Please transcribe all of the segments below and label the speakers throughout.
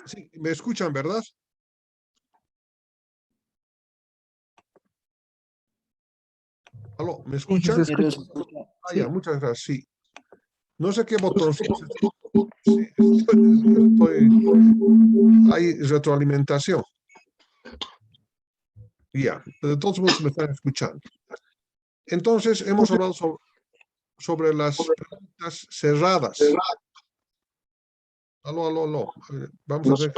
Speaker 1: Sí, me escuchan, ¿verdad? ¿Aló? ¿Me
Speaker 2: Sí, sí,
Speaker 1: escuchan?
Speaker 2: se escucha.
Speaker 1: Ya,
Speaker 2: Sí.
Speaker 1: muchas gracias, sí. No sé qué botoncito. Sí, estoy. Hay retroalimentación. Ya, de todos modos me están escuchando. Entonces, hemos hablado sobre las preguntas cerradas. Aló, aló, aló. A ver, vamos a ver.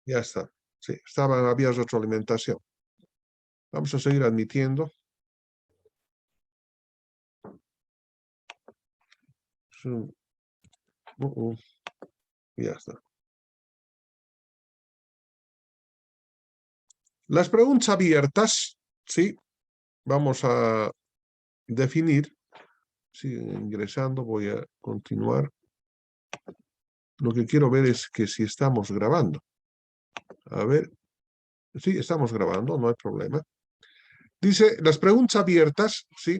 Speaker 1: Ya está. Sí, había retroalimentación. Vamos a seguir admitiendo. Ya está. Las preguntas abiertas, sí, vamos a definir. Sigue ingresando, voy a continuar. Lo que quiero ver es que si estamos grabando. A ver, sí, estamos grabando, no hay problema. Dice, las preguntas abiertas, sí,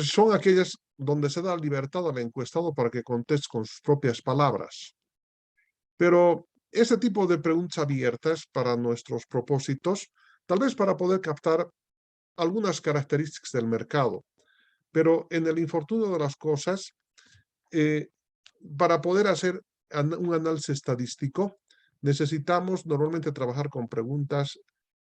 Speaker 1: son aquellas donde se da libertad al encuestado para que conteste con sus propias palabras. Pero ese tipo de preguntas abiertas para nuestros propósitos, tal vez para poder captar algunas características del mercado, pero en el infortunio de las cosas, para poder hacer un análisis estadístico, necesitamos normalmente trabajar con preguntas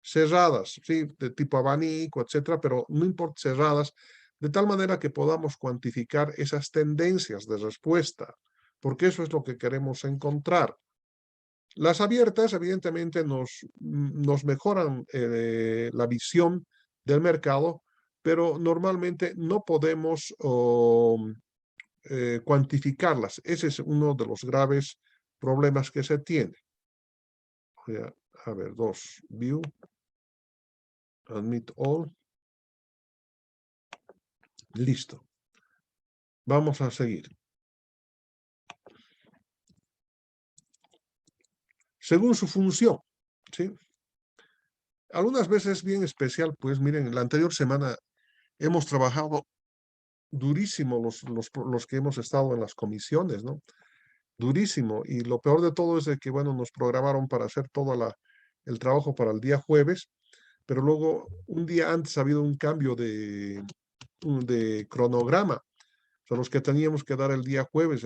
Speaker 1: cerradas, ¿sí? De tipo abanico, etcétera, pero no importa cerradas, de tal manera que podamos cuantificar esas tendencias de respuesta, porque eso es lo que queremos encontrar. Las abiertas, evidentemente, nos mejoran la visión del mercado, pero normalmente no podemos cuantificarlas. Ese es uno de los graves problemas que se tiene. Voy a ver, view, admit all. Listo. Vamos a seguir. Según su función, ¿sí? Algunas veces bien especial, pues miren, la anterior semana hemos trabajado durísimo los que hemos estado en las comisiones, ¿no? Durísimo. Y lo peor de todo es de que, bueno, nos programaron para hacer todo el trabajo para el día jueves, pero luego un día antes ha habido un cambio de cronograma. O sea, los que teníamos que dar el día jueves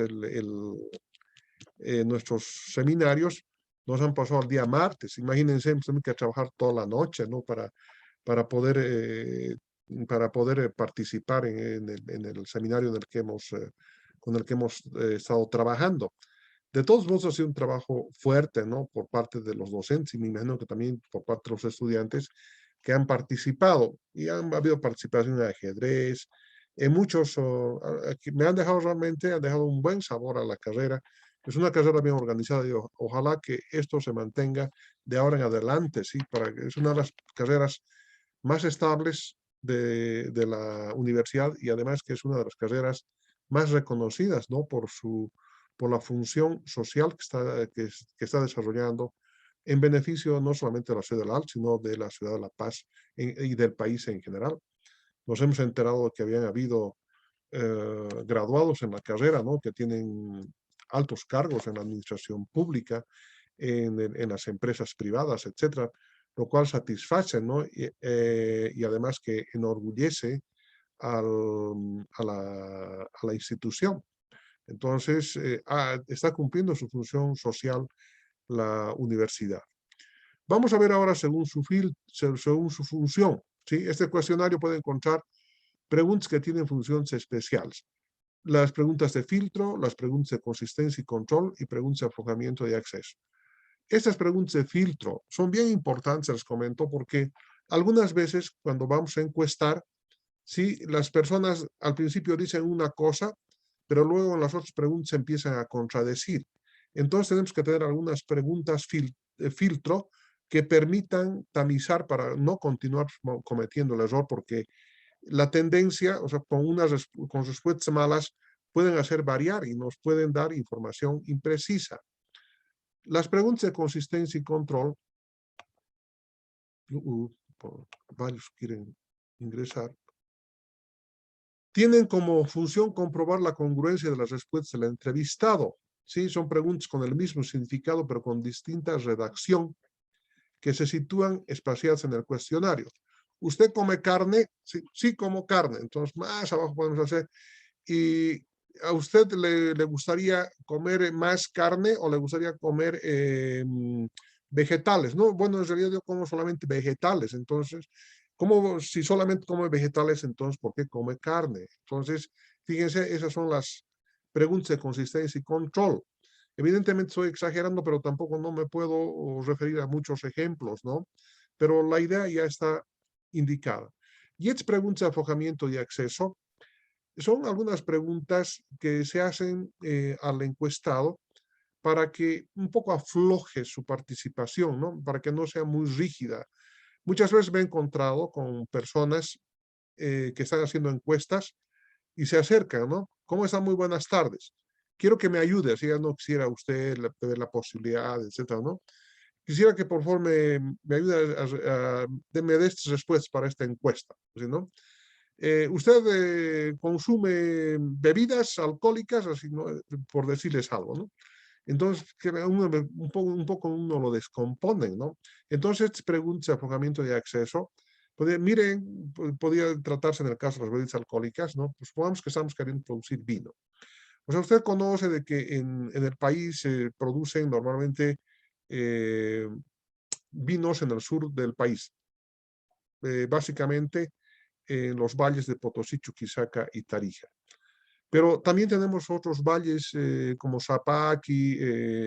Speaker 1: nuestros seminarios nos han pasado al día martes. Imagínense, hemos tenido que trabajar toda la noche, ¿no? Para poder, participar en el seminario con el que hemos estado trabajando. De todos modos, ha sido un trabajo fuerte, ¿no? Por parte de los docentes y me imagino que también por parte de los estudiantes que han participado. Y han habido participación en ajedrez, en muchos, me han dejado realmente, han dejado un buen sabor a la carrera. Es una carrera bien organizada y ojalá que esto se mantenga de ahora en adelante, ¿sí? Es una de las carreras más estables de la universidad y además que es una de las carreras más reconocidas, ¿no? Por la función social que está desarrollando en beneficio no solamente de la ciudad de La Alta, sino de la ciudad de La Paz y del país en general. Nos hemos enterado de que habían habido graduados en la carrera, ¿no? Que tienen altos cargos en la administración pública, en las empresas privadas, etcétera, lo cual satisface, ¿no? Y además que enorgullece a la institución. Entonces, está cumpliendo su función social la universidad. Vamos a ver ahora según según su función. ¿Sí? Este cuestionario puede encontrar preguntas que tienen funciones especiales. Las preguntas de filtro, las preguntas de consistencia y control y preguntas de enfocamiento y acceso. Estas preguntas de filtro son bien importantes, les comento, porque algunas veces cuando vamos a encuestar, sí, las personas al principio dicen una cosa, pero luego en las otras preguntas se empiezan a contradecir. Entonces tenemos que tener algunas preguntas de filtro que permitan tamizar para no continuar cometiendo el error, porque la tendencia, o sea, con respuestas malas, pueden hacer variar y nos pueden dar información imprecisa. Las preguntas de consistencia y control, varios quieren ingresar, tienen como función comprobar la congruencia de las respuestas del entrevistado. ¿sí? Son preguntas con el mismo significado, pero con distinta redacción, que se sitúan espaciadas en el cuestionario. ¿Usted come carne? Sí, sí como carne. Entonces, más abajo podemos hacer, ¿y a usted le gustaría comer más carne o le gustaría comer vegetales? No, bueno, en realidad yo como solamente vegetales. Entonces, ¿cómo, si solamente come vegetales, entonces por qué come carne? Entonces, fíjense, esas son las preguntas de consistencia y control. Evidentemente estoy exagerando, pero tampoco no me puedo referir a muchos ejemplos, ¿no? Pero la idea ya está indicada. Y estas preguntas de afojamiento y acceso son algunas preguntas que se hacen al encuestado para que un poco afloje su participación, ¿no? Para que no sea muy rígida. Muchas veces me he encontrado con personas que están haciendo encuestas y se acercan, ¿no? ¿Cómo están? Muy buenas tardes. Quiero que me ayude, si ya no quisiera usted tener la posibilidad, etcétera, ¿no? Quisiera que por favor me ayude me dé estas respuestas para esta encuesta, ¿sí, no? ¿Usted consume bebidas alcohólicas, así, ¿no? Por decirles algo, ¿no? Entonces, que un poco uno lo descomponen, ¿no? Entonces, preguntas de afojamiento de acceso. Miren, podría tratarse en el caso de las bebidas alcohólicas, ¿no? Pues supongamos que estamos queriendo producir vino. O sea, usted conoce de que en el país se producen normalmente eh, vinos en el sur del país, básicamente en los valles de Potosí, Chuquisaca y Tarija. Pero también tenemos otros valles como Zapaqui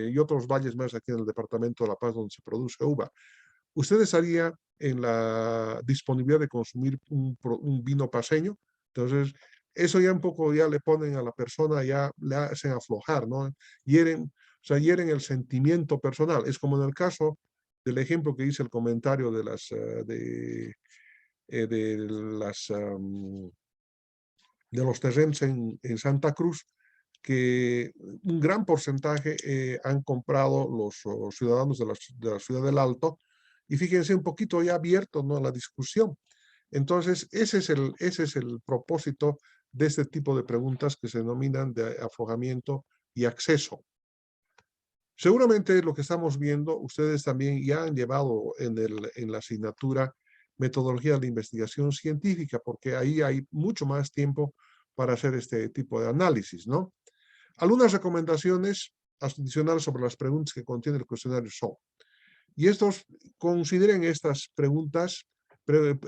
Speaker 1: y otros valles más aquí en el departamento de La Paz donde se produce uva. ¿Usted estaría en la disponibilidad de consumir un vino paseño? Entonces, eso ya un poco ya le ponen a la persona, ya le hacen aflojar, ¿no? Hieren, o sea, hieren el sentimiento personal. Es como en el caso del ejemplo que hice el comentario de las de los terrenos en Santa Cruz, que un gran porcentaje han comprado los ciudadanos de la ciudad del Alto, y fíjense un poquito ya abierto, ¿no?, a la discusión. Entonces, ese es el propósito de este tipo de preguntas que se denominan de aflojamiento y acceso. Seguramente lo que estamos viendo, ustedes también ya han llevado en la asignatura metodología de investigación científica, porque ahí hay mucho más tiempo para hacer este tipo de análisis, ¿no? Algunas recomendaciones adicionales sobre las preguntas que contiene el cuestionario son, y estos consideren estas preguntas,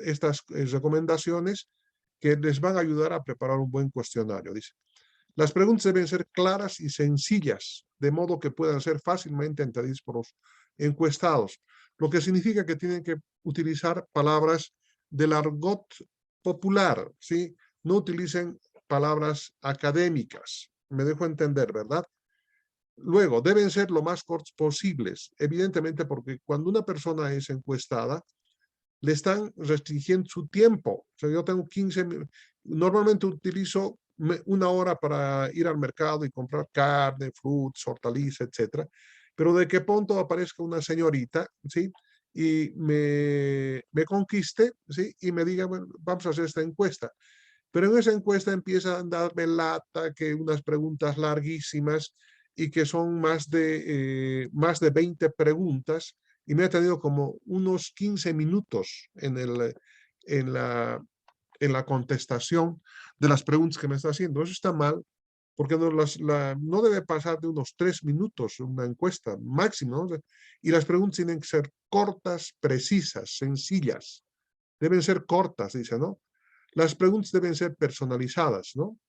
Speaker 1: estas recomendaciones que les van a ayudar a preparar un buen cuestionario. Dice, las preguntas deben ser claras y sencillas, de modo que puedan ser fácilmente entendidas por los encuestados, lo que significa que tienen que utilizar palabras del argot popular, ¿sí? No utilicen palabras académicas. Me dejo entender, ¿verdad? Luego, deben ser lo más cortos posibles, evidentemente porque cuando una persona es encuestada, le están restringiendo su tiempo. O sea, yo tengo 15, normalmente utilizo una hora para ir al mercado y comprar carne, frutas, hortalizas, etcétera. Pero de qué punto aparezca una señorita, ¿sí? Y me conquiste, ¿sí? Y me diga, bueno, vamos a hacer esta encuesta. Pero en esa encuesta empieza a darme lata que unas preguntas larguísimas y que son más de 20 preguntas y me ha tenido como unos 15 minutos en, la, en la contestación de las preguntas que me está haciendo. Eso está mal porque no debe pasar de unos 3 minutos una encuesta máximo, ¿no? Y las preguntas tienen que ser cortas, precisas, sencillas. Deben ser cortas, dice, ¿no? Las preguntas deben ser personalizadas, ¿no?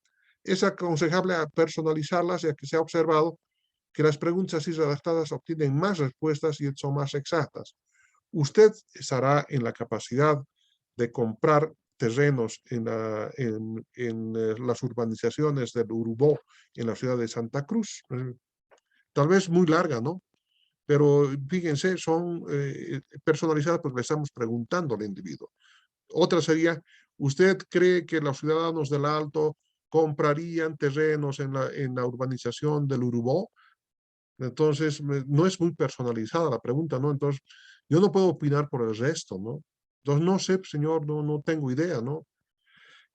Speaker 1: Es aconsejable personalizarlas, ya que se ha observado que las preguntas así redactadas obtienen más respuestas y son más exactas. Usted estará en la capacidad de comprar terrenos en las urbanizaciones del Urubó, en la ciudad de Santa Cruz. Tal vez muy larga, ¿no? Pero fíjense, son personalizadas porque le estamos preguntando al individuo. Otra sería, ¿usted cree que los ciudadanos del Alto comprarían terrenos en la urbanización del Urubó? Entonces, no es muy personalizada la pregunta, ¿no? Entonces, yo no puedo opinar por el resto, ¿no? Entonces, no sé, señor, no tengo idea, ¿no?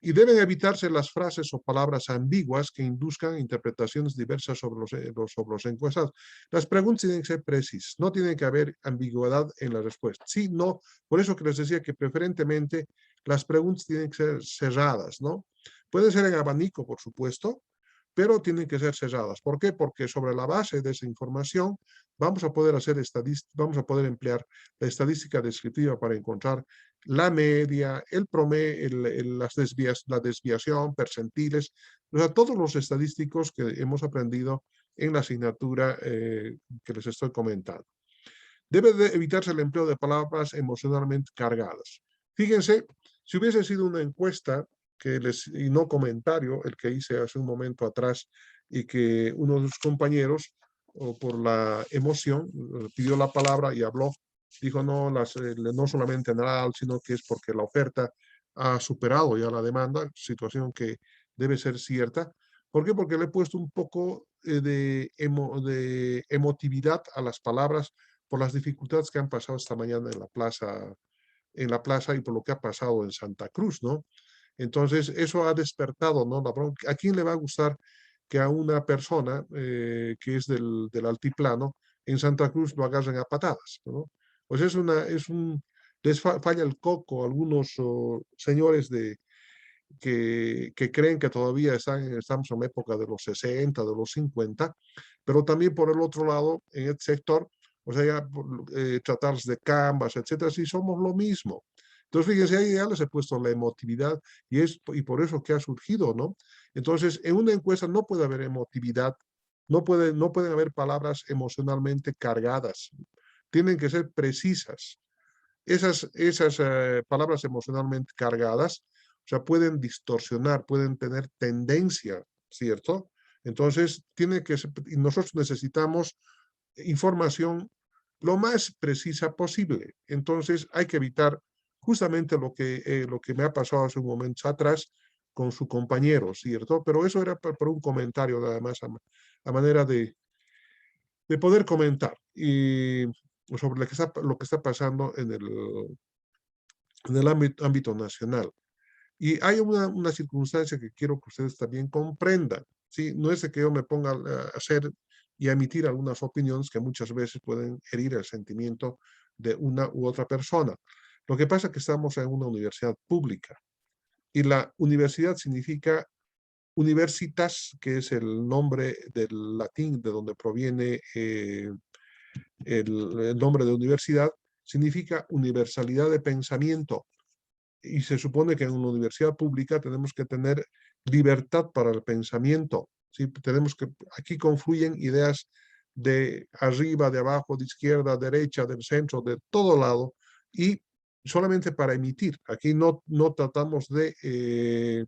Speaker 1: Y deben evitarse las frases o palabras ambiguas que induzcan interpretaciones diversas sobre sobre los encuestados. Las preguntas tienen que ser precisas, no tiene que haber ambigüedad en la respuesta. Sí, no, por eso que les decía que preferentemente las preguntas tienen que ser cerradas, ¿no? Puede ser en abanico, por supuesto, pero tienen que ser cerradas. ¿Por qué? Porque sobre la base de esa información vamos a poder hacer vamos a poder emplear la estadística descriptiva para encontrar la media, el promedio, la desviación, percentiles, o sea, todos los estadísticos que hemos aprendido en la asignatura que les estoy comentando. Debe de evitarse el empleo de palabras emocionalmente cargadas. Fíjense, si hubiese sido una encuesta y no comentario, el que hice hace un momento atrás, y que uno de sus compañeros, o por la emoción, pidió la palabra y habló, dijo no solamente en oral, sino que es porque la oferta ha superado ya la demanda, situación que debe ser cierta. ¿Por qué? Porque le he puesto un poco de emotividad a las palabras por las dificultades que han pasado esta mañana en la plaza y por lo que ha pasado en Santa Cruz, ¿no? Entonces, eso ha despertado, ¿no? ¿A quién le va a gustar que a una persona que es del altiplano en Santa Cruz lo agarren a patadas, ¿no? Pues les falla el coco a algunos señores que creen que todavía estamos en la época de los 60, de los 50, pero también por el otro lado, en este sector, o sea, ya tratarse de Canvas, etcétera, sí somos lo mismo. Entonces, fíjense, ahí ya les he puesto la emotividad y por eso que ha surgido, ¿no? Entonces, en una encuesta no puede haber emotividad, no pueden haber palabras emocionalmente cargadas, tienen que ser precisas. Esas palabras emocionalmente cargadas, o sea, pueden distorsionar, pueden tener tendencia, ¿cierto? Entonces, y nosotros necesitamos información lo más precisa posible. Entonces, hay que evitar justamente lo que me ha pasado hace un momento atrás con su compañero, ¿cierto? Pero eso era por un comentario nada más a manera de poder comentar y sobre lo que está pasando en el ámbito nacional. Y hay una circunstancia que quiero que ustedes también comprendan, ¿sí? No es de que yo me ponga a hacer y a emitir algunas opiniones que muchas veces pueden herir el sentimiento de una u otra persona. Lo que pasa es que estamos en una universidad pública y la universidad significa universitas, que es el nombre del latín de donde proviene el nombre de universidad, significa universalidad de pensamiento. Y se supone que en una universidad pública tenemos que tener libertad para el pensamiento. ¿Sí? Aquí confluyen ideas de arriba, de abajo, de izquierda, derecha, del centro, de todo lado, y solamente para emitir. Aquí no tratamos de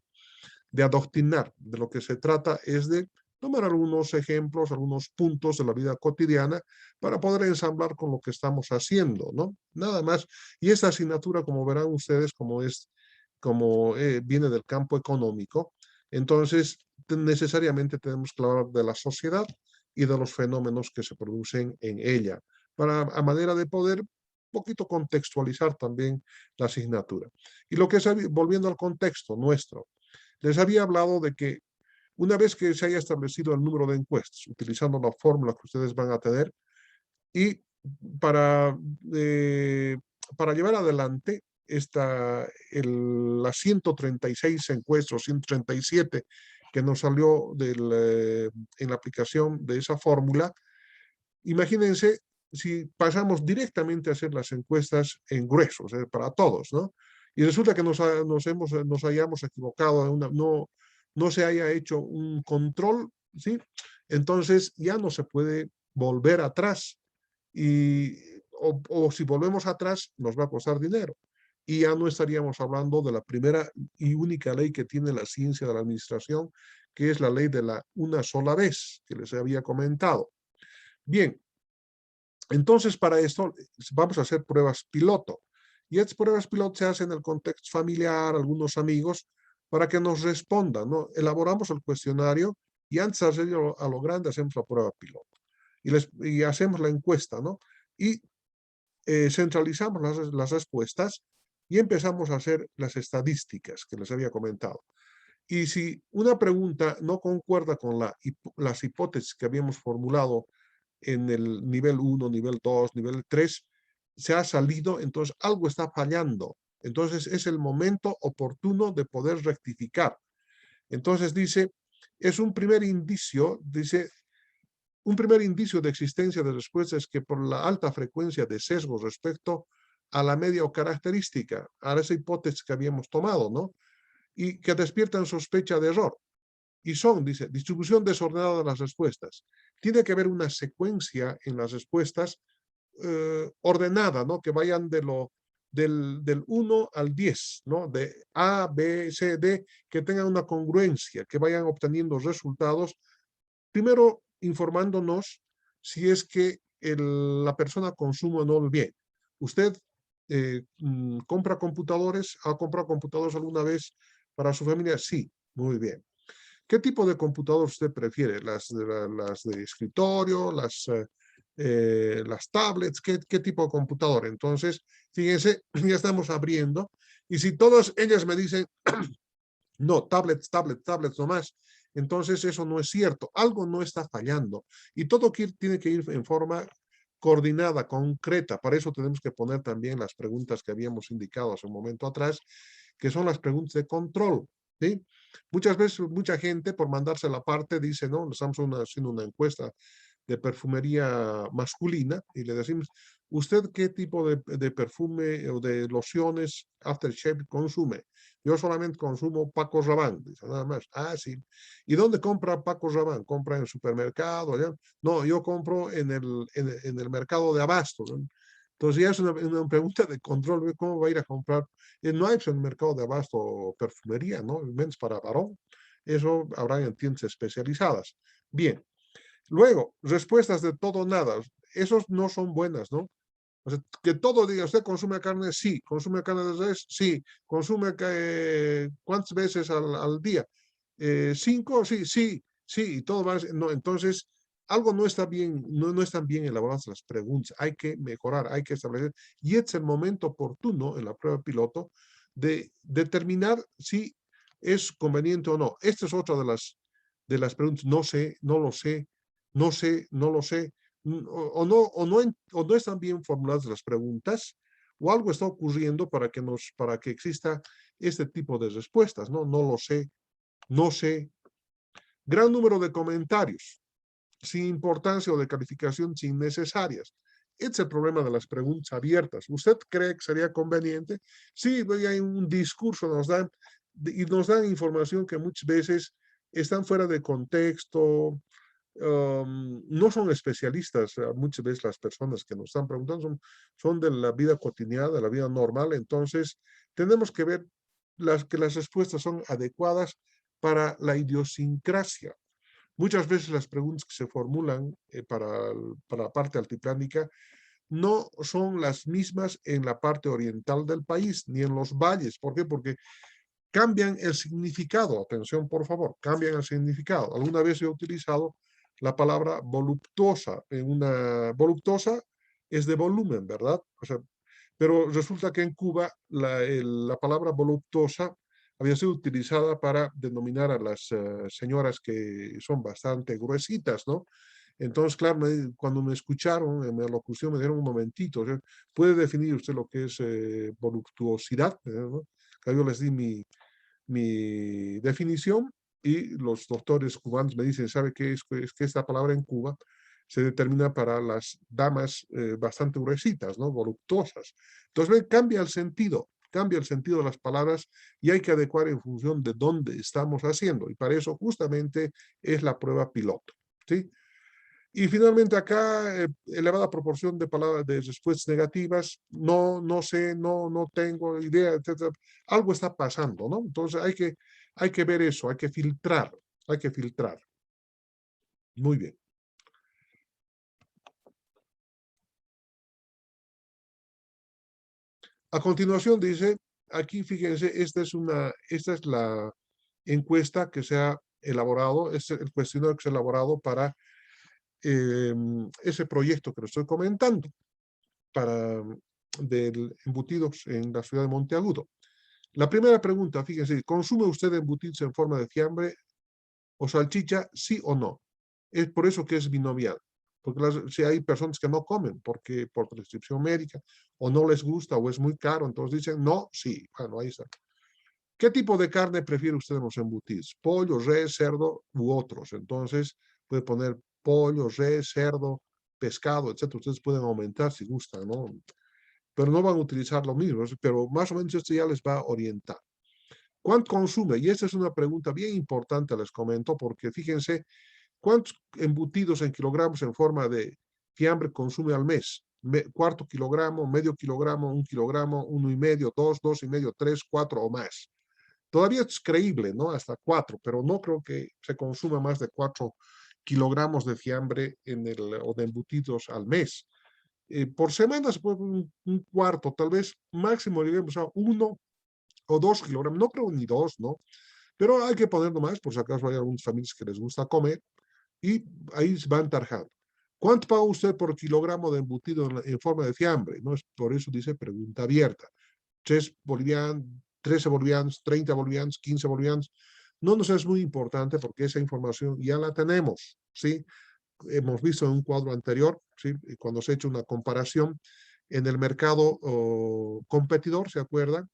Speaker 1: adoctrinar. De lo que se trata es de tomar algunos ejemplos, algunos puntos de la vida cotidiana para poder ensamblar con lo que estamos haciendo, ¿no? Nada más. Y esta asignatura, como verán ustedes, como viene del campo económico, entonces necesariamente tenemos que hablar de la sociedad y de los fenómenos que se producen en ella, a manera de poder un poquito contextualizar también la asignatura. Y lo que es, volviendo al contexto nuestro, les había hablado de que una vez que se haya establecido el número de encuestas, utilizando la fórmula que ustedes van a tener, y para, eh, para llevar adelante las 136 encuestas, 137 que nos salió en la aplicación de esa fórmula, imagínense si pasamos directamente a hacer las encuestas en grueso, o sea, para todos, ¿no? Y resulta que nos hayamos equivocado, no se haya hecho un control, ¿sí? Entonces ya no se puede volver atrás. O si volvemos atrás, nos va a costar dinero. Y ya no estaríamos hablando de la primera y única ley que tiene la ciencia de la administración, que es la ley de la una sola vez, que les había comentado. Bien, entonces para esto vamos a hacer pruebas piloto. Y estas pruebas piloto se hacen en el contexto familiar, algunos amigos, para que nos respondan, ¿no? Elaboramos el cuestionario y antes de hacerlo a lo grande hacemos la prueba piloto. Y hacemos la encuesta, ¿no? Y centralizamos las respuestas y empezamos a hacer las estadísticas que les había comentado. Y si una pregunta no concuerda con las hipótesis que habíamos formulado en el nivel 1, nivel 2, nivel 3, se ha salido, entonces algo está fallando. Entonces es el momento oportuno de poder rectificar. Entonces dice, es un primer indicio, dice, un primer indicio de existencia de respuesta es que por la alta frecuencia de sesgos respecto a la media o característica, a esa hipótesis que habíamos tomado, ¿no? Y que despiertan sospecha de error. Y son, dice, distribución desordenada de las respuestas. Tiene que haber una secuencia en las respuestas ordenada, ¿no? Que vayan del 1 al 10, ¿no? De A, B, C, D, que tengan una congruencia, que vayan obteniendo resultados, primero informándonos si es que la persona consume o no el bien. ¿Usted compra computadores? ¿Ha comprado computadores alguna vez para su familia? Sí, muy bien. ¿Qué tipo de computador usted prefiere? ¿Las de escritorio? ¿Las tablets? ¿Qué tipo de computador? Entonces, fíjense, ya estamos abriendo. Y si todas ellas me dicen, no, tablets nomás, entonces eso no es cierto. Algo no está fallando. Y todo tiene que ir en forma coordinada, concreta. Para eso tenemos que poner también las preguntas que habíamos indicado hace un momento atrás, que son las preguntas de control. ¿Sí? Muchas veces, mucha gente, por mandarse la parte, dice, no, estamos haciendo una encuesta de perfumería masculina y le decimos, ¿usted qué tipo de perfume o de lociones aftershave consume? Yo solamente consumo Paco Rabanne, dice, nada más. Ah, sí. ¿Y dónde compra Paco Rabanne? ¿Compra en el supermercado? Allá? No, yo compro en el mercado de abasto, ¿no? Entonces ya es una pregunta de control, ¿cómo va a ir a comprar? No hay en el mercado de abasto perfumería, ¿no? Menos para varón. Eso habrá en tiendas especializadas. Bien. Luego, respuestas de todo o nada. Esos no son buenas, ¿no? O sea, que todo diga, ¿usted consume carne? Sí. ¿Consume carne de res? Sí. ¿Consume cuántas veces al día? ¿Cinco? Sí, sí, sí. Y todo va. No, entonces, algo no está bien, no están bien elaboradas las preguntas. Hay que mejorar, hay que establecer. Y es el momento oportuno en la prueba piloto de determinar si es conveniente o no. Esta es otra de las preguntas. No sé, no lo sé, no sé, no lo sé o no están bien formuladas las preguntas, o algo está ocurriendo para que exista este tipo de respuestas, ¿no? No lo sé, no sé. Gran número de comentarios, sin importancia o de calificaciones innecesarias. Este es el problema de las preguntas abiertas. ¿Usted cree que sería conveniente? Sí, hay un discurso, y nos dan información que muchas veces están fuera de contexto, no son especialistas, muchas veces las personas que nos están preguntando son de la vida cotidiana, de la vida normal, entonces tenemos que ver que las respuestas son adecuadas para la idiosincrasia. Muchas veces las preguntas que se formulan para la parte altiplánica no son las mismas en la parte oriental del país, ni en los valles. ¿Por qué? Porque cambian el significado. Atención, por favor, cambian el significado. Alguna vez he utilizado la palabra voluptuosa. Voluptuosa es de volumen, ¿verdad? O sea, pero resulta que en Cuba la palabra voluptuosa había sido utilizada para denominar a las señoras que son bastante gruesitas, ¿no? Entonces, claro, cuando me escucharon en la locución me dijeron un momentito, o sea, ¿puede definir usted lo que es voluptuosidad? ¿No? Yo les di mi definición y los doctores cubanos me dicen, ¿sabe qué es que esta palabra en Cuba se determina para las damas bastante gruesitas, ¿no? Voluptuosas? Entonces, cambia el sentido de las palabras y hay que adecuar en función de dónde estamos haciendo. Y para eso justamente es la prueba piloto, ¿sí? Y finalmente acá, elevada proporción de palabras, de respuestas negativas, no, no sé, no tengo idea, etcétera. Algo está pasando, ¿no? Entonces hay que ver eso, hay que filtrar, hay que filtrar. Muy bien. A continuación dice, aquí fíjense, esta es la encuesta que se ha elaborado, es el cuestionario que se ha elaborado para ese proyecto que les estoy comentando, para del embutidos en la ciudad de Monteagudo. La primera pregunta, fíjense, ¿consume usted embutidos en forma de fiambre o salchicha, sí o no? Es por eso que es binomial. Porque si hay personas que no comen porque por prescripción médica o no les gusta o es muy caro, entonces dicen no, sí. Bueno, ahí está. ¿Qué tipo de carne prefiere usted en los embutidos? Pollo, res, cerdo u otros. Entonces puede poner pollo, res, cerdo, pescado, etcétera. Ustedes pueden aumentar si gustan, ¿no? Pero no van a utilizar lo mismo, pero más o menos esto ya les va a orientar. ¿Cuánto consume? Y esta es una pregunta bien importante, les comento, porque fíjense, ¿cuántos embutidos en kilogramos en forma de fiambre consume al mes? Cuarto kilogramo, medio kilogramo, 1 kilogramo, 1,5, 2, 2,5, 3, 4 o más. Todavía es creíble, ¿no? Hasta 4, pero no creo que se consuma más de 4 kilogramos de fiambre o de embutidos al mes. Por semana se puede un cuarto, tal vez máximo lleguemos a 1 o 2 kilogramos, no creo ni 2, ¿no? Pero hay que ponerlo más, por si acaso hay algunas familias que les gusta comer, y ahí se van tarjando. ¿Cuánto paga usted por kilogramo de embutido en forma de fiambre? ¿No? Por eso dice pregunta abierta. 3 bolivianos, 13 bolivianos, 30 bolivianos, 15 bolivianos. No nos es muy importante porque esa información ya la tenemos, ¿sí? Hemos visto en un cuadro anterior, ¿sí? Cuando se ha hecho una comparación en el mercado competidor, ¿se acuerdan?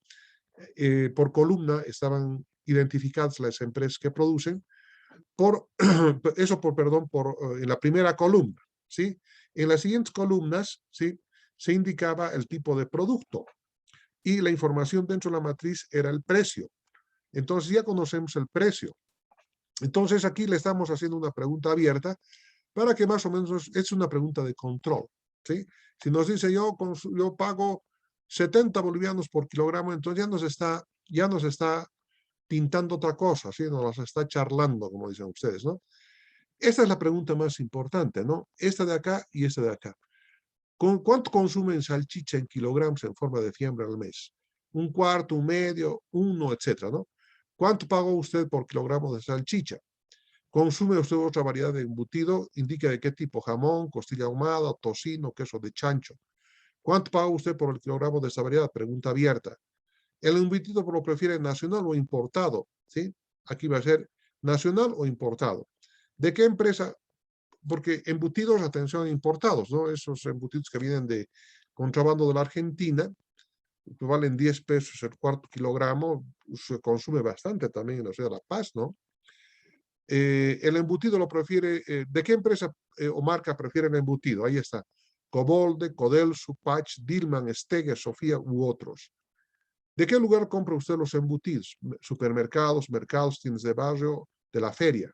Speaker 1: Por columna estaban identificadas las empresas que producen, en la primera columna, ¿sí? En las siguientes columnas, ¿sí? Se indicaba el tipo de producto y la información dentro de la matriz era el precio. Entonces ya conocemos el precio. Entonces aquí le estamos haciendo una pregunta abierta para que más o menos es una pregunta de control, ¿sí? Si nos dice yo pago 70 bolivianos por kilogramo, entonces ya nos está pintando otra cosa, ¿sí? Nos está charlando, como dicen ustedes, ¿no? Esta es la pregunta más importante, ¿no? Esta de acá y esta de acá. ¿Cuánto consumen salchicha en kilogramos en forma de fiambre al mes? Un cuarto, un medio, uno, etcétera, ¿no? ¿Cuánto pagó usted por kilogramo de salchicha? ¿Consume usted otra variedad de embutido? Indica de qué tipo: jamón, costilla ahumada, tocino, queso de chancho. ¿Cuánto paga usted por el kilogramo de esta variedad? Pregunta abierta. ¿El embutido lo prefiere nacional o importado? ¿Sí? Aquí va a ser nacional o importado. ¿De qué empresa? Porque embutidos, atención, importados, ¿no? Esos embutidos que vienen de contrabando de la Argentina, que valen 10 pesos el cuarto kilogramo, se consume bastante también en la ciudad de La Paz, ¿no? El embutido lo prefiere, ¿de qué empresa o marca prefiere el embutido? Ahí está. Cobolde, Codel, Supach, Dillman, Steger, Sofía u otros. ¿De qué lugar compra usted los embutidos? Supermercados, mercados, tiendas de barrio, de la feria.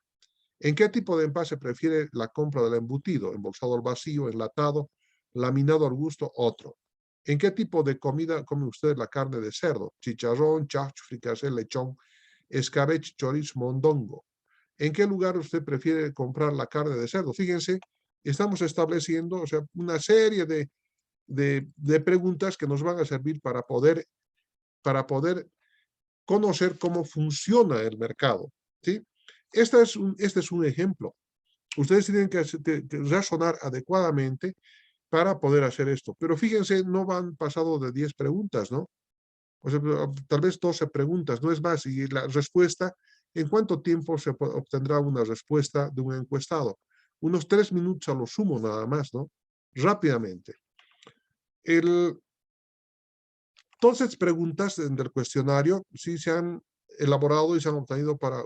Speaker 1: ¿En qué tipo de envase prefiere la compra del embutido? Embolsado al vacío, enlatado, laminado al gusto, otro. ¿En qué tipo de comida come usted la carne de cerdo? Chicharrón, chacho, fricasé, lechón, escabeche, chorizo, mondongo. ¿En qué lugar usted prefiere comprar la carne de cerdo? Fíjense, estamos estableciendo, o sea, una serie de preguntas que nos van a servir para poder conocer cómo funciona el mercado, ¿sí? Este es un ejemplo. Ustedes tienen que razonar adecuadamente para poder hacer esto. Pero fíjense, no van pasado de 10 preguntas, ¿no? O sea, tal vez 12 preguntas, no es más. Y la respuesta, ¿en cuánto tiempo se obtendrá una respuesta de un encuestado? Unos 3 minutos a lo sumo nada más, ¿no? Rápidamente. Todas estas preguntas del cuestionario sí se han elaborado y se han obtenido para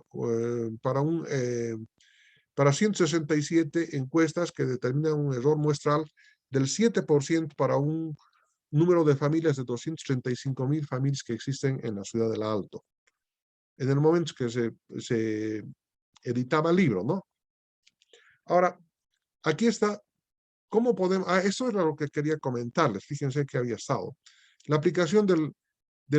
Speaker 1: 167 encuestas que determinan un error muestral del 7% para un número de familias de 235,000 familias que existen en la ciudad del Alto. En el momento que se editaba el libro, ¿no? Ahora, aquí está, ¿cómo podemos? Eso era lo que quería comentarles, fíjense que había estado. La aplicación del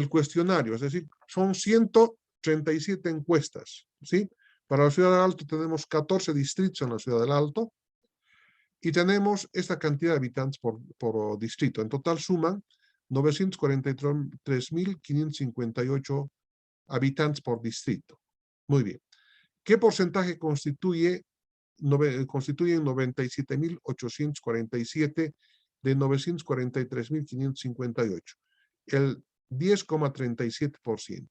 Speaker 1: cuestionario, es decir, son 137 encuestas, ¿sí? Para la ciudad del Alto tenemos 14 distritos en la ciudad del Alto y tenemos esta cantidad de habitantes por distrito. En total suman 943,558 habitantes por distrito. Muy bien. ¿Qué porcentaje constituyen 97,847 de 943.558, el 10,37%.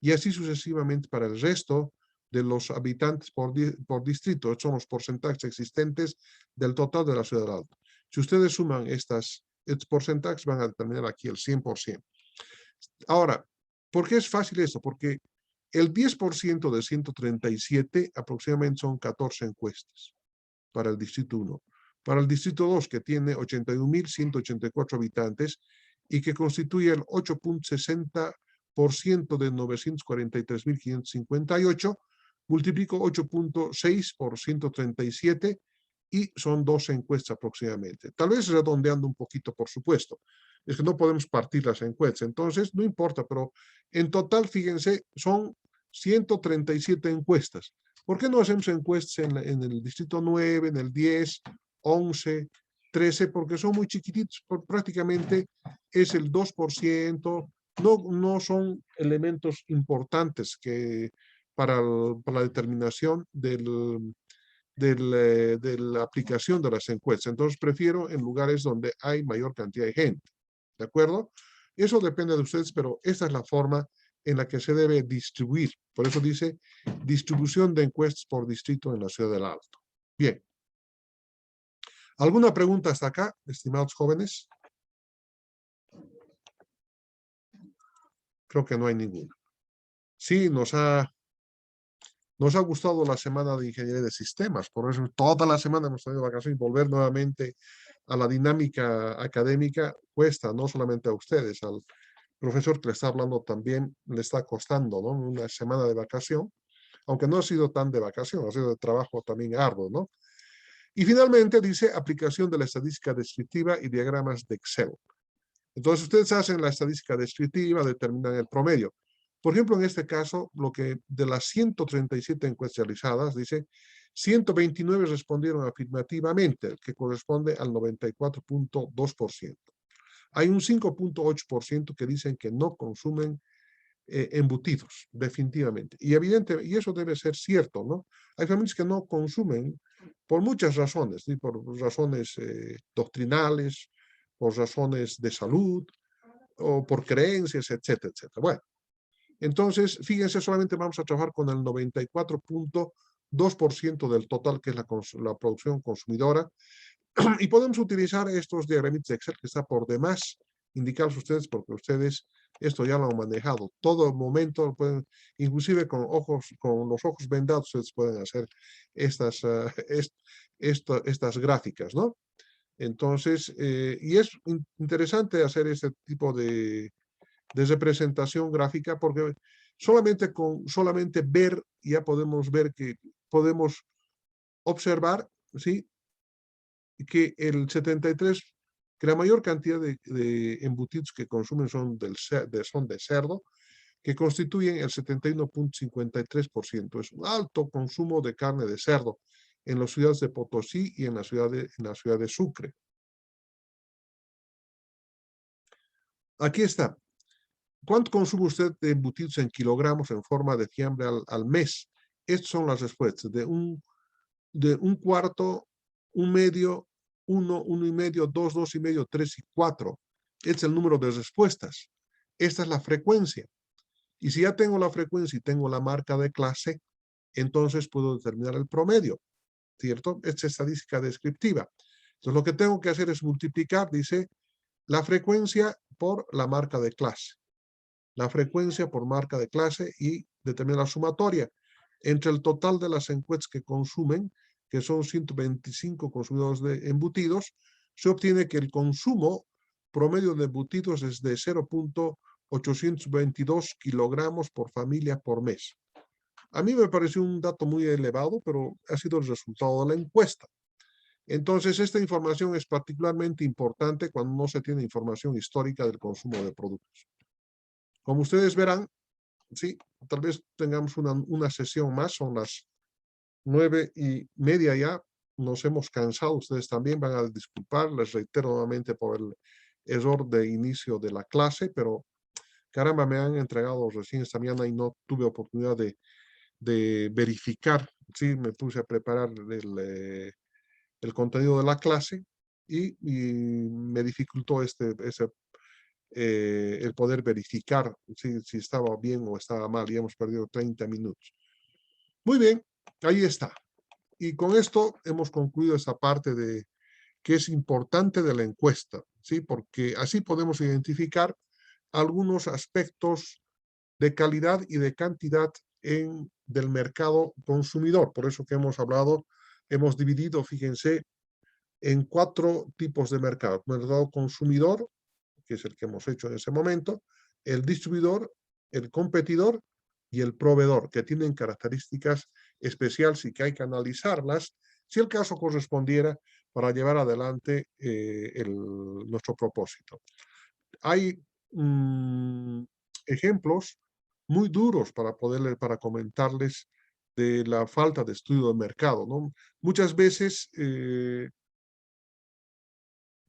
Speaker 1: Y así sucesivamente para el resto de los habitantes por distrito. Estos son los porcentajes existentes del total de la ciudad de Alto. Si ustedes suman estos porcentajes, van a determinar aquí el 100%. Ahora, ¿por qué es fácil esto? Porque el 10% de 137 aproximadamente son 14 encuestas para el distrito 1. Para el distrito 2, que tiene 81.184 habitantes y que constituye el 8,60% de 943.558, multiplico 8,6 por 137 y son 12 encuestas aproximadamente. Tal vez redondeando un poquito, por supuesto. Es que no podemos partir las encuestas. Entonces, no importa, pero en total, fíjense, son 137 encuestas. ¿Por qué no hacemos encuestas en el distrito 9, en el 10, 11, 13? Porque son muy chiquititos, prácticamente es el 2%, no son elementos importantes que para la determinación de la aplicación de las encuestas. Entonces prefiero en lugares donde hay mayor cantidad de gente. ¿De acuerdo? Eso depende de ustedes, pero esta es la forma en la que se debe distribuir. Por eso dice distribución de encuestas por distrito en la ciudad del Alto. Bien. ¿Alguna pregunta hasta acá, estimados jóvenes? Creo que no hay ninguna. Sí, nos ha gustado la semana de ingeniería de sistemas, por eso toda la semana hemos tenido vacaciones y volver nuevamente a la dinámica académica cuesta, no solamente a ustedes, al profesor que le está hablando también le está costando, ¿no? Una semana de vacación, aunque no ha sido tan de vacación, ha sido de trabajo también arduo, ¿no? Y finalmente dice aplicación de la estadística descriptiva y diagramas de Excel. Entonces ustedes hacen la estadística descriptiva, determinan el promedio. Por ejemplo, en este caso, lo que de las 137 encuestas realizadas, dice, 129 respondieron afirmativamente, que corresponde al 94,2%. Hay un 5,8% que dicen que no consumen embutidos, definitivamente. Y evidentemente, y eso debe ser cierto, ¿no? Hay familias que no consumen por muchas razones, ¿sí? Por razones doctrinales, por razones de salud, o por creencias, etcétera, etcétera. Bueno, entonces, fíjense, solamente vamos a trabajar con el 94,2% del total, que es la producción consumidora, y podemos utilizar estos diagramitas de Excel que está por demás indicarlos ustedes, porque ustedes esto ya lo han manejado. Todo momento, pueden, inclusive con los ojos vendados, ustedes pueden hacer estas gráficas, ¿no? Entonces, y es interesante hacer este tipo de representación gráfica, porque solamente ver, ya podemos ver que podemos observar, ¿sí? Que el 73, que la mayor cantidad de embutidos que consumen son de cerdo, que constituyen el 71,53%. Es un alto consumo de carne de cerdo en las ciudades de Potosí y en la ciudad de Sucre. Aquí está. ¿Cuánto consume usted de embutidos en kilogramos en forma de fiambre al mes? Estas son las respuestas. De un cuarto, un medio, 1, 1,5, 2, 2,5, 3 y 4. Este es el número de respuestas. Esta es la frecuencia. Y si ya tengo la frecuencia y tengo la marca de clase, entonces puedo determinar el promedio, ¿cierto? Esta es estadística descriptiva. Entonces lo que tengo que hacer es multiplicar, dice, la frecuencia por la marca de clase. La frecuencia por marca de clase y determinar la sumatoria entre el total de las encuestas que consumen, que son 125 consumidores de embutidos, se obtiene que el consumo promedio de embutidos es de 0,822 kilogramos por familia por mes. A mí me pareció un dato muy elevado, pero ha sido el resultado de la encuesta. Entonces, esta información es particularmente importante cuando no se tiene información histórica del consumo de productos. Como ustedes verán, sí, tal vez tengamos una sesión más, son las 9:30 ya, nos hemos cansado, ustedes también van a disculpar, les reitero nuevamente por el error de inicio de la clase, pero caramba, me han entregado recién esta mañana y no tuve oportunidad de verificar, sí, me puse a preparar el contenido de la clase y me dificultó el poder verificar si estaba bien o estaba mal, y hemos perdido 30 minutos. Muy bien, ahí está. Y con esto hemos concluido esta parte de que es importante de la encuesta, ¿sí? Porque así podemos identificar algunos aspectos de calidad y de cantidad del mercado consumidor. Por eso que hemos hablado, hemos dividido, fíjense, en 4 tipos de mercado. Mercado consumidor, que es el que hemos hecho en ese momento, el distribuidor, el competidor y el proveedor, que tienen características especiales y que hay que analizarlas si el caso correspondiera para llevar adelante nuestro propósito. Hay ejemplos muy duros para comentarles de la falta de estudio de mercado, ¿no? Muchas veces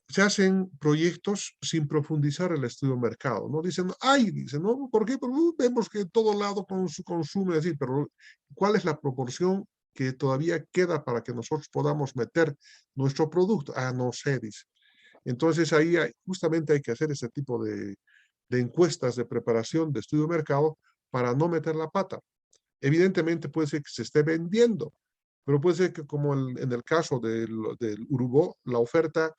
Speaker 1: se hacen proyectos sin profundizar el estudio de mercado, ¿no? Dicen, ¿no? ¿Por qué? Porque vemos que todo lado consume así, pero ¿cuál es la proporción que todavía queda para que nosotros podamos meter nuestro producto? Ah, no sé, dice. Entonces ahí justamente hay que hacer ese tipo de encuestas de preparación de estudio de mercado para no meter la pata. Evidentemente puede ser que se esté vendiendo, pero puede ser que como en el caso del Urubó, la oferta,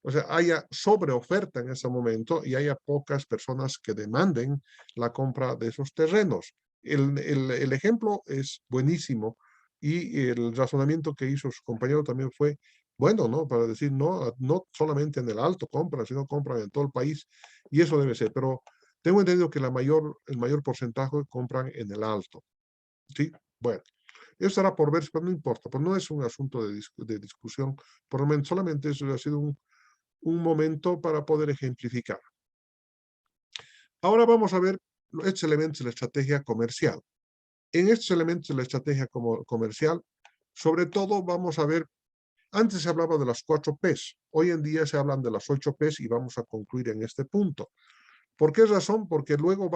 Speaker 1: o sea, haya sobreoferta en ese momento y haya pocas personas que demanden la compra de esos terrenos. El ejemplo es buenísimo y el razonamiento que hizo su compañero también fue bueno, ¿no? Para decir, no, no solamente en el Alto compran, sino compran en todo el país y eso debe ser, pero tengo entendido que el mayor porcentaje compran en el Alto. Sí, bueno, eso estará por ver, pero no importa, pues no es un asunto de discusión, por lo menos solamente eso ha sido un momento para poder ejemplificar. Ahora vamos a ver estos elementos de la estrategia comercial. En estos elementos de la estrategia comercial, sobre todo vamos a ver, antes se hablaba de las 4 P's, hoy en día se hablan de las 8 P's y vamos a concluir en este punto. ¿Por qué razón? Porque luego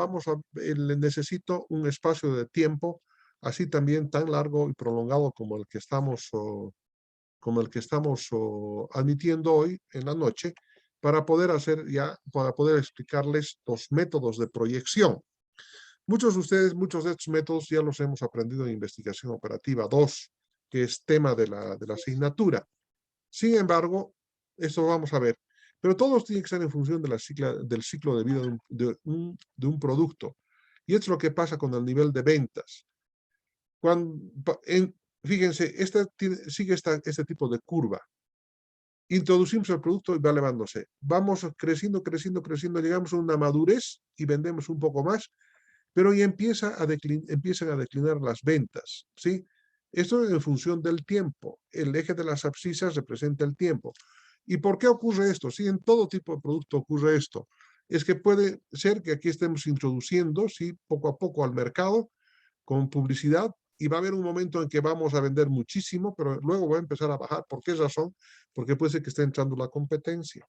Speaker 1: necesito un espacio de tiempo así también tan largo y prolongado como el que estamos admitiendo hoy en la noche, para poder explicarles los métodos de proyección. Muchos de ustedes, muchos de estos métodos ya los hemos aprendido en investigación operativa 2, que es tema de la asignatura. Sin embargo, esto vamos a ver, pero todos tienen que ser en función del ciclo de vida de un producto. Y esto es lo que pasa con el nivel de ventas. Fíjense, sigue este tipo de curva. Introducimos el producto y va elevándose. Vamos creciendo, creciendo, creciendo, llegamos a una madurez y vendemos un poco más, pero ya empiezan a declinar las ventas, ¿sí? Esto es en función del tiempo. El eje de las abscisas representa el tiempo. ¿Y por qué ocurre esto? Sí, en todo tipo de producto ocurre esto. Es que puede ser que aquí estemos introduciendo, sí, poco a poco al mercado con publicidad y va a haber un momento en que vamos a vender muchísimo, pero luego va a empezar a bajar. ¿Por qué razón? Porque puede ser que esté entrando la competencia.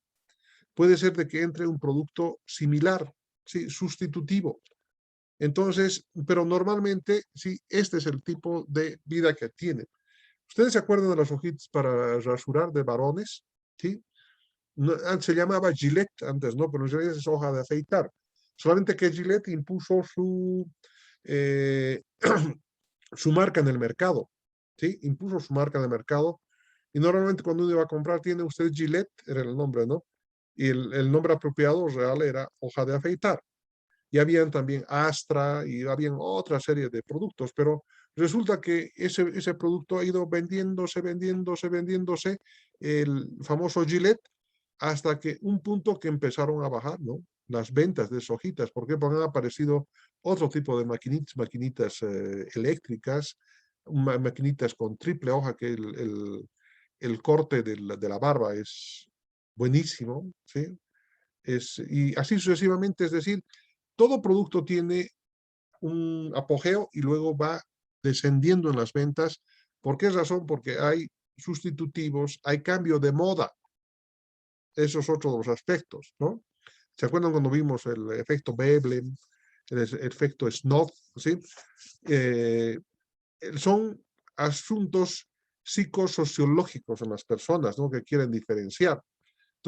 Speaker 1: Puede ser de que entre un producto similar, sí, sustitutivo. Entonces, pero normalmente, sí, este es el tipo de vida que tiene. ¿Ustedes se acuerdan de las hojitas para rasurar de varones? ¿Sí? No, se llamaba Gillette antes, ¿no? Pero en realidad es hoja de afeitar. Solamente que Gillette impuso eh, su marca en el mercado, ¿sí? Impuso su marca de mercado. Y normalmente cuando uno iba a comprar, tiene usted Gillette, era el nombre, ¿no? Y el nombre apropiado real era hoja de afeitar. Y habían también Astra y habían otra serie de productos, pero resulta que ese producto ha ido vendiéndose, vendiéndose, vendiéndose, el famoso Gillette, hasta que un punto que empezaron a bajar, ¿no? Las ventas de hojitas. ¿Por qué? Porque han aparecido otro tipo de maquinitas eléctricas, maquinitas con triple hoja, que el corte de la barba es buenísimo, ¿sí? Y así sucesivamente, es decir, todo producto tiene un apogeo y luego va descendiendo en las ventas. ¿Por qué razón? Porque hay sustitutivos, hay cambio de moda. Eso es otro de los aspectos, ¿no? ¿Se acuerdan cuando vimos el efecto Veblen, el efecto Snob, ¿sí? Son asuntos psicosociológicos en las personas, ¿no? Que quieren diferenciar.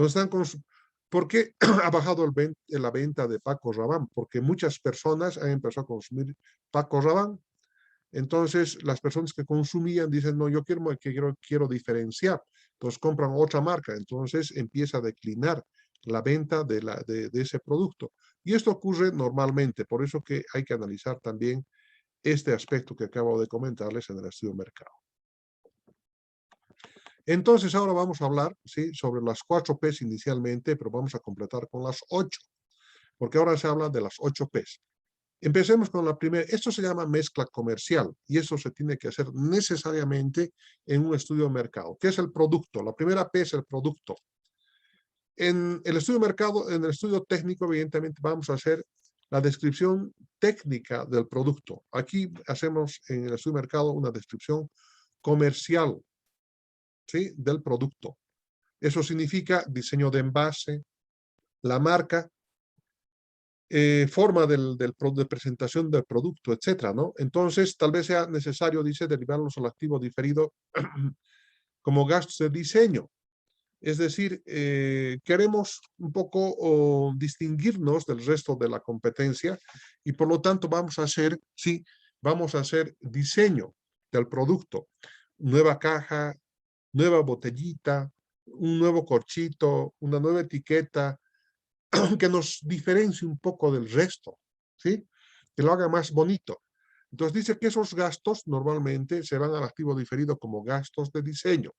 Speaker 1: Entonces ¿por qué ha bajado la venta de Paco Rabanne? Porque muchas personas han empezado a consumir Paco Rabanne. Entonces, las personas que consumían dicen, no, yo quiero diferenciar. Entonces, compran otra marca. Entonces, empieza a declinar la venta de ese producto. Y esto ocurre normalmente. Por eso que hay que analizar también este aspecto que acabo de comentarles en el estudio de mercado. Entonces, ahora vamos a hablar, ¿sí?, sobre las 4 P's inicialmente, pero vamos a completar con las 8, porque ahora se habla de las 8 P's. Empecemos con la primera. Esto se llama mezcla comercial y eso se tiene que hacer necesariamente en un estudio de mercado. ¿Qué es el producto? La primera P es el producto. En el estudio de mercado, en el estudio técnico, evidentemente vamos a hacer la descripción técnica del producto. Aquí hacemos en el estudio de mercado una descripción comercial, ¿sí?, del producto. Eso significa diseño de envase, la marca, forma de presentación del producto, etcétera, ¿no? Entonces, tal vez sea necesario, dice, derivarlos al activo diferido como gastos de diseño. Es decir, queremos un poco distinguirnos del resto de la competencia y por lo tanto vamos a hacer diseño del producto. Nueva caja, nueva botellita, un nuevo corchito, una nueva etiqueta, que nos diferencie un poco del resto, ¿sí? Que lo haga más bonito. Entonces dice que esos gastos normalmente se van al activo diferido como gastos de diseño.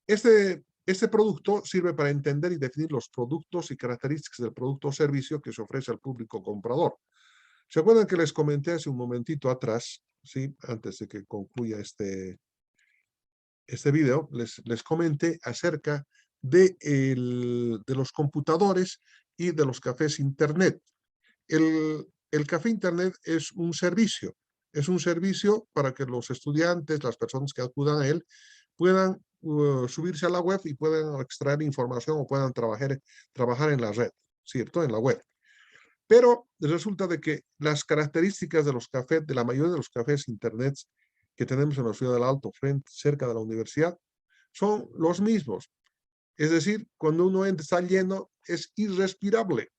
Speaker 1: Este producto sirve para entender y definir los productos y características del producto o servicio que se ofrece al público comprador. ¿Se acuerdan que les comenté hace un momentito atrás, ¿sí?, antes de que concluya este video, les comenté acerca de los computadores y de los cafés Internet. El café Internet es un servicio para que los estudiantes, las personas que acudan a él, puedan subirse a la web y puedan extraer información o puedan trabajar en la red, ¿cierto? En la web. Pero resulta de que las características de los cafés, de la mayoría de los cafés Internet que tenemos en la ciudad del Alto, cerca de la universidad, son los mismos. Es decir, cuando uno está lleno, es irrespirable.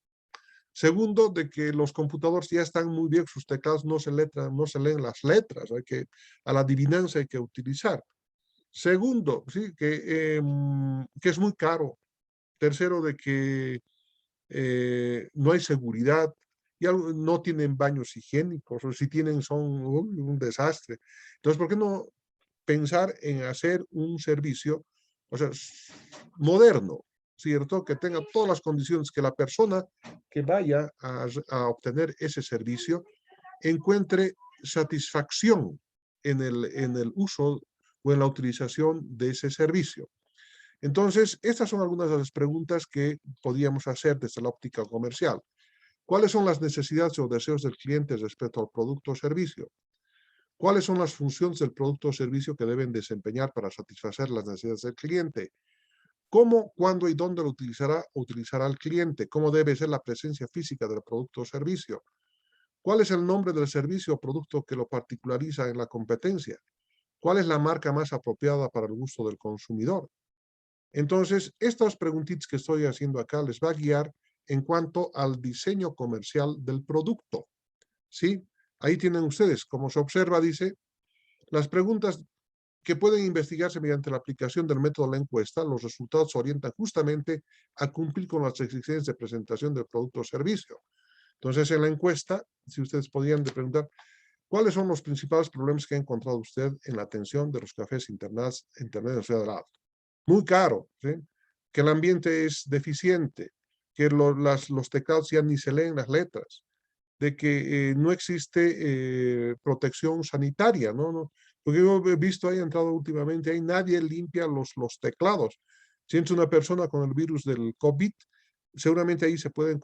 Speaker 1: Segundo, de que los computadores ya están muy bien, sus teclados no se leen las letras, a la adivinanza hay que utilizar. Segundo, ¿sí?, que es muy caro. Tercero, de que no hay seguridad, y no tienen baños higiénicos, o si tienen son un desastre. Entonces, ¿por qué no pensar en hacer un servicio, o sea, moderno, ¿cierto? Que tenga todas las condiciones, que la persona que vaya a obtener ese servicio encuentre satisfacción en el uso o en la utilización de ese servicio. Entonces, estas son algunas de las preguntas que podíamos hacer desde la óptica comercial. ¿Cuáles son las necesidades o deseos del cliente respecto al producto o servicio? ¿Cuáles son las funciones del producto o servicio que deben desempeñar para satisfacer las necesidades del cliente? ¿Cómo, cuándo y dónde lo utilizará el cliente? ¿Cómo debe ser la presencia física del producto o servicio? ¿Cuál es el nombre del servicio o producto que lo particulariza en la competencia? ¿Cuál es la marca más apropiada para el gusto del consumidor? Entonces, estas preguntitas que estoy haciendo acá les va a guiar en cuanto al diseño comercial del producto, ¿sí? Ahí tienen ustedes, como se observa, dice, las preguntas que pueden investigarse mediante la aplicación del método de la encuesta, los resultados se orientan justamente a cumplir con las exigencias de presentación del producto o servicio. Entonces, en la encuesta, si ustedes podían preguntar, ¿cuáles son los principales problemas que ha encontrado usted en la atención de los cafés Internet de la ciudad del Alto? Muy caro, ¿sí? Que el ambiente es deficiente, que los teclados ya ni se leen las letras, de que no existe protección sanitaria, ¿no? Porque yo he visto, he entrado últimamente, ahí nadie limpia los teclados. Si es una persona con el virus del COVID, seguramente ahí se pueden